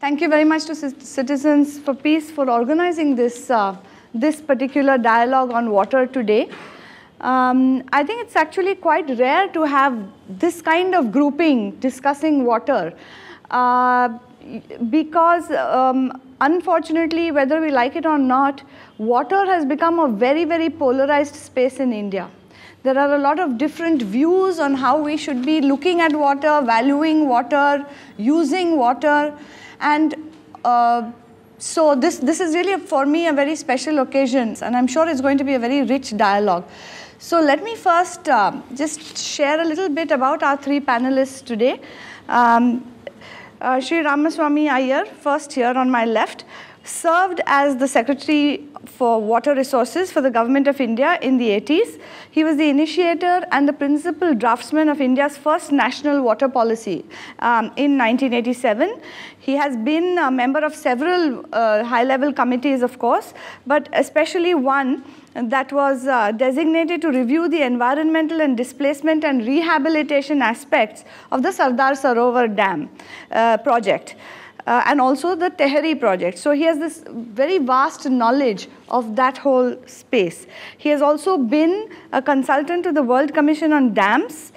Thank you very much to Citizens for Peace for organizing this, this particular dialogue on water today. I think it's actually quite rare to have this kind of grouping discussing water because unfortunately, whether we like it or not, water has become a very, very polarized space in India. There are a lot of different views on how we should be looking at water, valuing water, using water. And so this is really, for me, a very special occasion. And I'm sure it's going to be a very rich dialogue. So let me first just share a little bit about our three panelists today. Shri Ramaswamy Iyer, first here on my left, served as the Secretary for Water Resources for the Government of India in the 80s. He was the initiator and the principal draftsman of India's first national water policy in 1987. He has been a member of several high-level committees, of course, but especially one that was designated to review the environmental and displacement and rehabilitation aspects of the Sardar Sarovar Dam project. And also the Tehri project. So he has this very vast knowledge of that whole space. He has also been a consultant to the World Commission on Dams,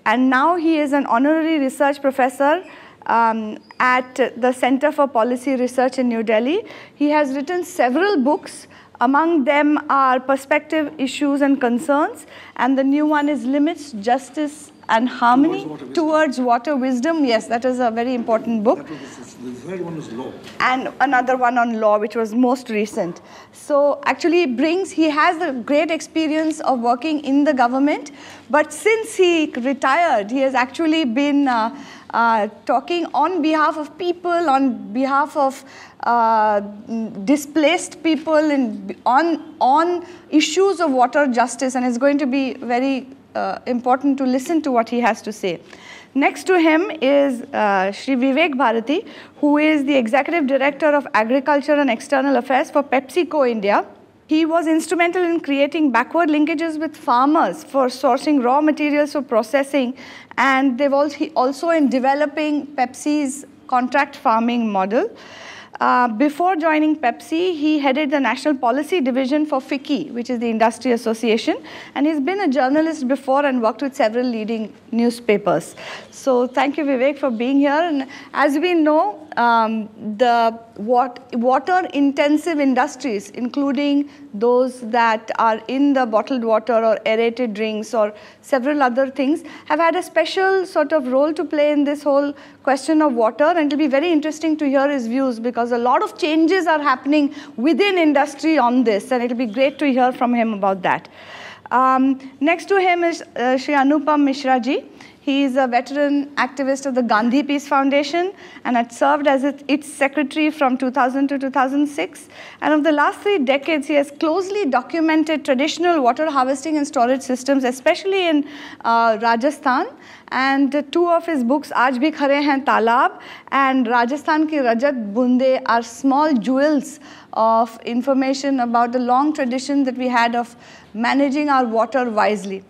and now he is an honorary research professor at the Center for Policy Research in New Delhi. He has written several books. Among them are Perspective, Issues and Concerns, and the new one is Limits, Justice and Harmony Towards Water Wisdom. Yes, that is a very important book. The third one is law. And another one on law, which was most recent. So actually he has a great experience of working in the government, but since he retired, he has actually been talking on behalf of people, on behalf of displaced people, and on issues of water justice, and it's going to be very important to listen to what he has to say. Next to him is Shri Vivek Bharati, who is the Executive Director of Agriculture and External Affairs for PepsiCo India. He was instrumental in creating backward linkages with farmers for sourcing raw materials for processing, and they've also in developing Pepsi's contract farming model. Before joining Pepsi, he headed the National Policy Division for FICCI, which is the Industry Association, and he's been a journalist before and worked with several leading newspapers. So thank you, Vivek, for being here. And as we know, the water-intensive industries, including those that are in the bottled water or aerated drinks or several other things, have had a special sort of role to play in this whole question of water, and it'll be very interesting to hear his views because a lot of changes are happening within industry on this, and it'll be great to hear from him about that. Next to him is Shri Anupam Mishra ji. He is a veteran activist of the Gandhi Peace Foundation and had served as its secretary from 2000 to 2006. And of the last 3 decades, he has closely documented traditional water harvesting and storage systems, especially in Rajasthan. And 2 of his books, Aaj Bhi Khare Hain Talab and Rajasthan Ki Rajat Bunde, are small jewels of information about the long tradition that we had of managing our water wisely.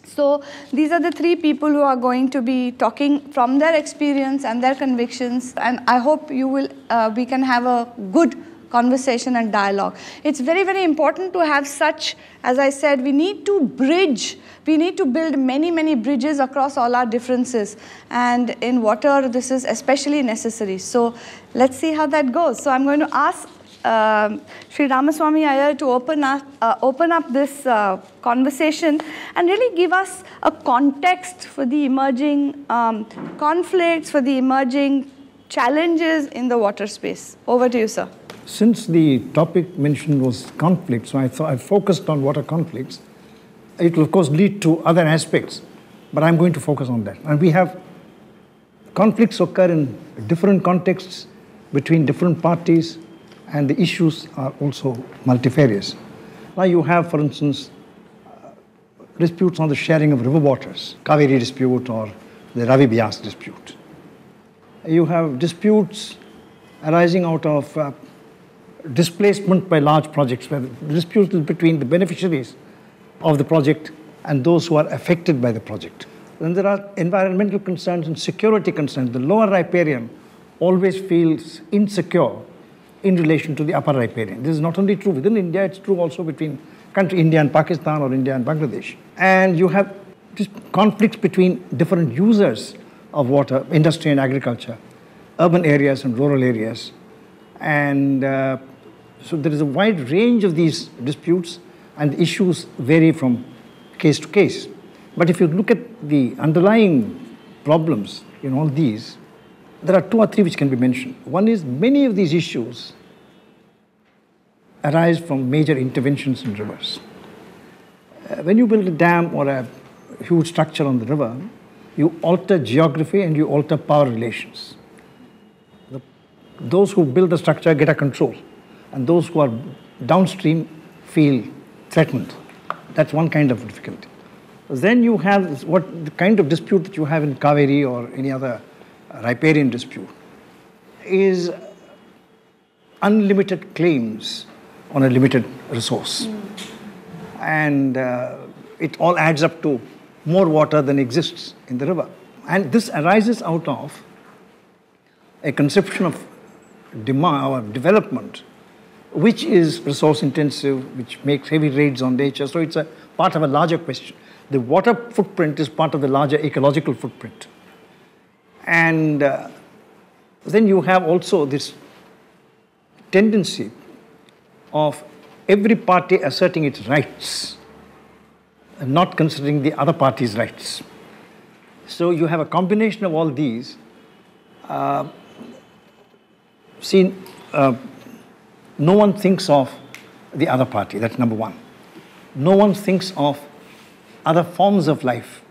So these are the 3 people who are going to be talking from their experience and their convictions, and I hope we can have a good conversation and dialogue. It's very, very important to have such, as I said, we need to build many, many bridges across all our differences, and in water this is especially necessary. So let's see how that goes. So I'm going to ask Shri Ramaswamy Iyer to open up this conversation and really give us a context for the emerging conflicts, for the emerging challenges in the water space. Over to you, sir. Since the topic mentioned was conflict, so I focused on water conflicts. It will, of course, lead to other aspects, but I'm going to focus on that. And we have conflicts occur in different contexts between different parties, and the issues are also multifarious. Now you have, for instance, disputes on the sharing of river waters, Kaveri dispute or the Ravi Byas dispute. You have disputes arising out of displacement by large projects, where the dispute is between the beneficiaries of the project and those who are affected by the project. Then there are environmental concerns and security concerns. The lower riparian always feels insecure in relation to the upper riparian. This is not only true within India, it's true also between India and Pakistan or India and Bangladesh. And you have just conflicts between different users of water, industry and agriculture, urban areas and rural areas. And so there is a wide range of these disputes, and the issues vary from case to case. But if you look at the underlying problems in all these, there are 2 or 3 which can be mentioned. One is many of these issues arise from major interventions in rivers. When you build a dam or a huge structure on the river, you alter geography and you alter power relations. Those who build the structure get a control, and those who are downstream feel threatened. That's one kind of difficulty. Then you have the kind of dispute that you have in Kaveri or any other riparian dispute is unlimited claims on a limited resource. And it all adds up to more water than exists in the river. And this arises out of a conception of demand or development which is resource intensive, which makes heavy raids on nature. So it's a part of a larger question. The water footprint is part of the larger ecological footprint. And then you have also this tendency of every party asserting its rights and not considering the other party's rights. So you have a combination of all these. No one thinks of the other party, that's number one. No one thinks of other forms of life,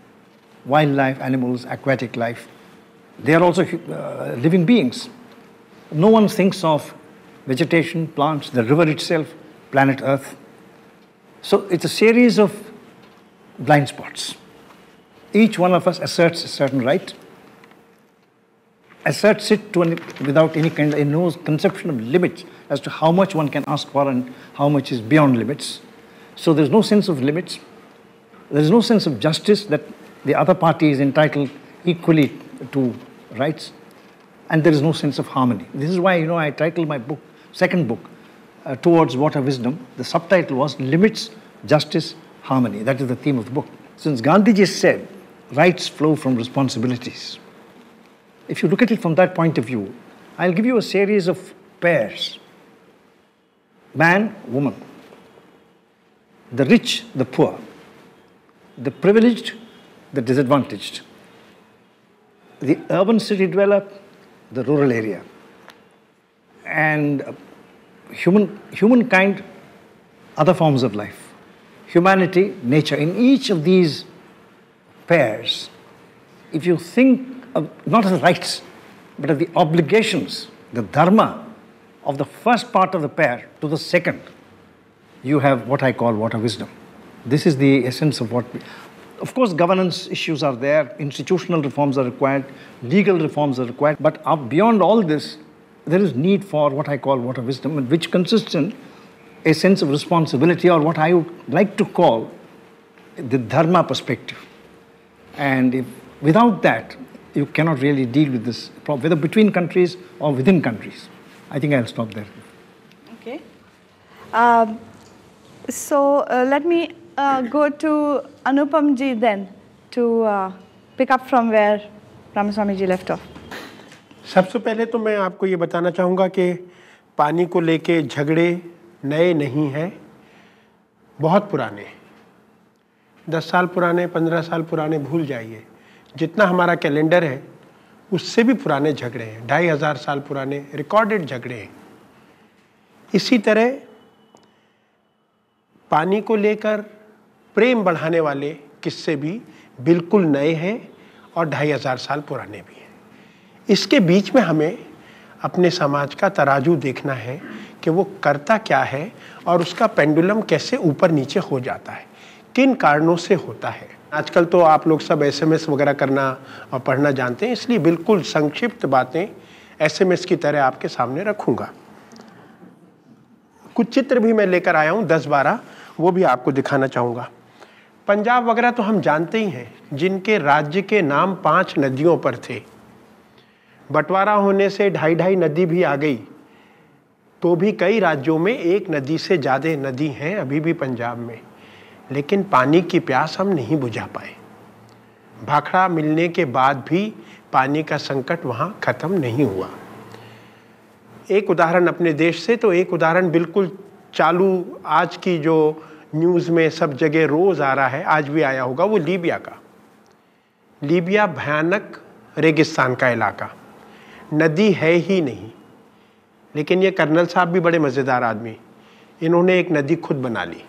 wildlife, animals, aquatic life. They are also living beings. No one thinks of vegetation, plants, the river itself, planet Earth. So it's a series of blind spots. Each one of us asserts a certain right, asserts it without any kind of no conception of limits as to how much one can ask for and how much is beyond limits. So there's no sense of limits. There's no sense of justice, that the other party is entitled equally to rights. And there is no sense of harmony. This is why, I titled my book, second book, Towards Water Wisdom. The subtitle was Limits, Justice, Harmony. That is the theme of the book. Since Gandhiji said, rights flow from responsibilities. If you look at it from that point of view, I'll give you a series of pairs. Man, woman. The rich, the poor. The privileged, the disadvantaged. The urban city dweller, the rural area. And humankind, other forms of life. Humanity, nature. In each of these pairs, if you think of not of the rights, but of the obligations, the dharma of the first part of the pair to the second, you have what I call water wisdom. This is the essence of of course, governance issues are there, institutional reforms are required, legal reforms are required, but beyond all this, there is need for what I call water wisdom, which consists in a sense of responsibility, or what I would like to call the dharma perspective. And without that, you cannot really deal with this problem, whether between countries or within countries. I think I'll stop there. Okay. So let me go to Anupam ji then to pick up from where Ramaswamy ji left off. सबसे पहले तो मैं आपको ये बताना चाहूँगा कि पानी को लेके झगड़े नए नहीं हैं, बहुत पुराने, 10 साल पुराने, 15 साल पुराने भूल जाइए। जितना हमारा कैलेंडर है उससे भी पुराने झगड़े हैं, 2500 साल पुराने रिकॉर्डेड झगड़े हैं। इसी तरह पानी को लेकर प्रेम बढ़ाने वाले किस्से भी बिल्कुल नए हैं और 2500 साल पुराने भी हैं। इसके बीच में हमें अपने समाज का तराजू देखना है कि वो करता क्या है और उसका पेंडुलम कैसे ऊपर नीचे हो जाता है, किन कारणों से होता है। आजकल तो आप लोग सब SMS वगैरह करना और पढ़ना जानते हैं, इसलिए बिल्कुल संक्षिप्त बातें SMS की तरह आपके सामने रखूँगा। कुछ चित्र भी मैं लेकर आया हूँ 10-12, वो भी आपको दिखाना चाहूँगा। पंजाब वगैरह तो हम जानते ही हैं, जिनके राज्य के नाम 5 नदियों पर थे। बंटवारा होने से 2.5 नदी भी आ गई तो भी कई राज्यों में 1 नदी से ज़्यादा नदी हैं अभी भी पंजाब में, लेकिन पानी की प्यास हम नहीं बुझा पाए। भाखड़ा मिलने के बाद भी पानी का संकट वहाँ ख़त्म नहीं हुआ। एक उदाहरण अपने देश से, तो एक उदाहरण बिल्कुल चालू आज की जो न्यूज़ में सब जगह रोज़ आ रहा है, आज भी आया होगा, वो लीबिया का। लीबिया भयानक रेगिस्तान का इलाका, नदी है ही नहीं, लेकिन ये कर्नल साहब भी बड़े मज़ेदार आदमी, इन्होंने एक नदी खुद बना ली।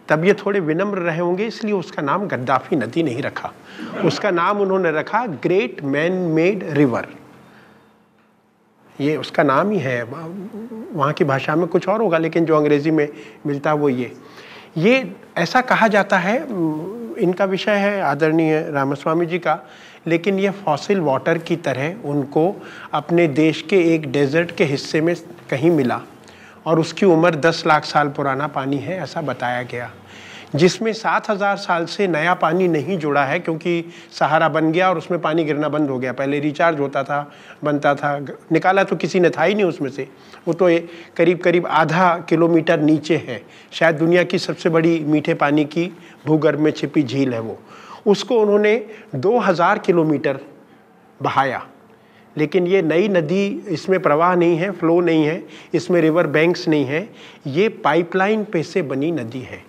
तब ये थोड़े विनम्र रहे होंगे, इसलिए उसका नाम गद्दाफी नदी नहीं रखा, उसका नाम उन्होंने रखा ग्रेट मैन मेड रिवर। ये उसका नाम ही है, वहाँ की भाषा में कुछ और होगा, लेकिन जो अंग्रेज़ी में मिलता है वो ये ऐसा कहा जाता है। इनका विषय है आदरणीय रामास्वामी जी का, लेकिन ये फॉसिल वाटर की तरह उनको अपने देश के एक डेजर्ट के हिस्से में कहीं मिला और उसकी उम्र 10 लाख साल पुराना पानी है, ऐसा बताया गया, जिसमें 7000 साल से नया पानी नहीं जुड़ा है, क्योंकि सहारा बन गया और उसमें पानी गिरना बंद हो गया। पहले रिचार्ज होता था, बनता था, निकाला तो किसी ने था ही नहीं उसमें से। वो तो करीब करीब आधा किलोमीटर नीचे है, शायद दुनिया की सबसे बड़ी मीठे पानी की भूगर्भ में छिपी झील है वो। उसको उन्होंने 2000 किलोमीटर बहाया, लेकिन ये नई नदी, इसमें प्रवाह नहीं है, फ्लो नहीं है, इसमें रिवर बैंक्स नहीं है, ये पाइपलाइन पे से बनी नदी है।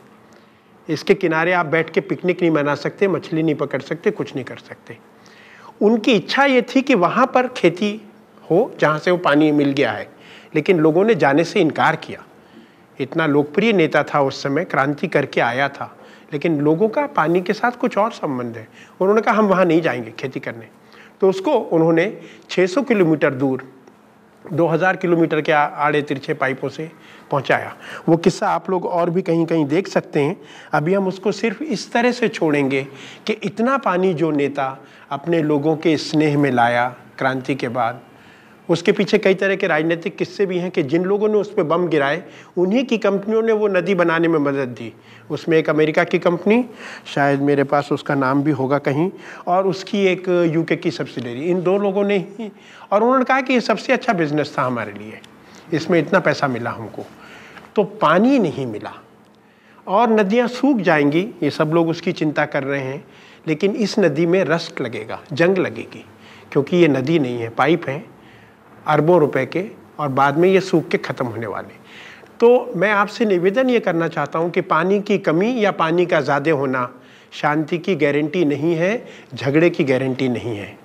इसके किनारे आप बैठ के पिकनिक नहीं मना सकते, मछली नहीं पकड़ सकते, कुछ नहीं कर सकते। उनकी इच्छा ये थी कि वहाँ पर खेती हो जहाँ से वो पानी मिल गया है, लेकिन लोगों ने जाने से इनकार किया। इतना लोकप्रिय नेता था उस समय, क्रांति करके आया था, लेकिन लोगों का पानी के साथ कुछ और संबंध है। उन्होंने कहा हम वहाँ नहीं जाएंगे खेती करने, तो उसको उन्होंने 600 किलोमीटर दूर 2000 किलोमीटर के आड़े तिरछे पाइपों से पहुंचाया। वो किस्सा आप लोग और भी कहीं कहीं देख सकते हैं। अभी हम उसको सिर्फ इस तरह से छोड़ेंगे कि इतना पानी जो नेता अपने लोगों के स्नेह में लाया क्रांति के बाद, उसके पीछे कई तरह के राजनीतिक किस्से भी हैं कि जिन लोगों ने उस पर बम गिराए उन्हीं की कंपनियों ने वो नदी बनाने में मदद दी। उसमें एक अमेरिका की कंपनी, शायद मेरे पास उसका नाम भी होगा कहीं, और उसकी एक यूके की सब्सिडरी, इन 2 लोगों ने ही। और उन्होंने कहा कि ये सबसे अच्छा बिजनेस था हमारे लिए, इसमें इतना पैसा मिला हमको। तो पानी नहीं मिला और नदियाँ सूख जाएंगी, ये सब लोग उसकी चिंता कर रहे हैं, लेकिन इस नदी में रस्ट लगेगा, जंग लगेगी, क्योंकि ये नदी नहीं है, पाइप हैं अरबों रुपए के, और बाद में ये सूख के ख़त्म होने वाले। तो मैं आपसे निवेदन ये करना चाहता हूँ कि पानी की कमी या पानी का ज़्यादा होना शांति की गारंटी नहीं है, झगड़े की गारंटी नहीं है।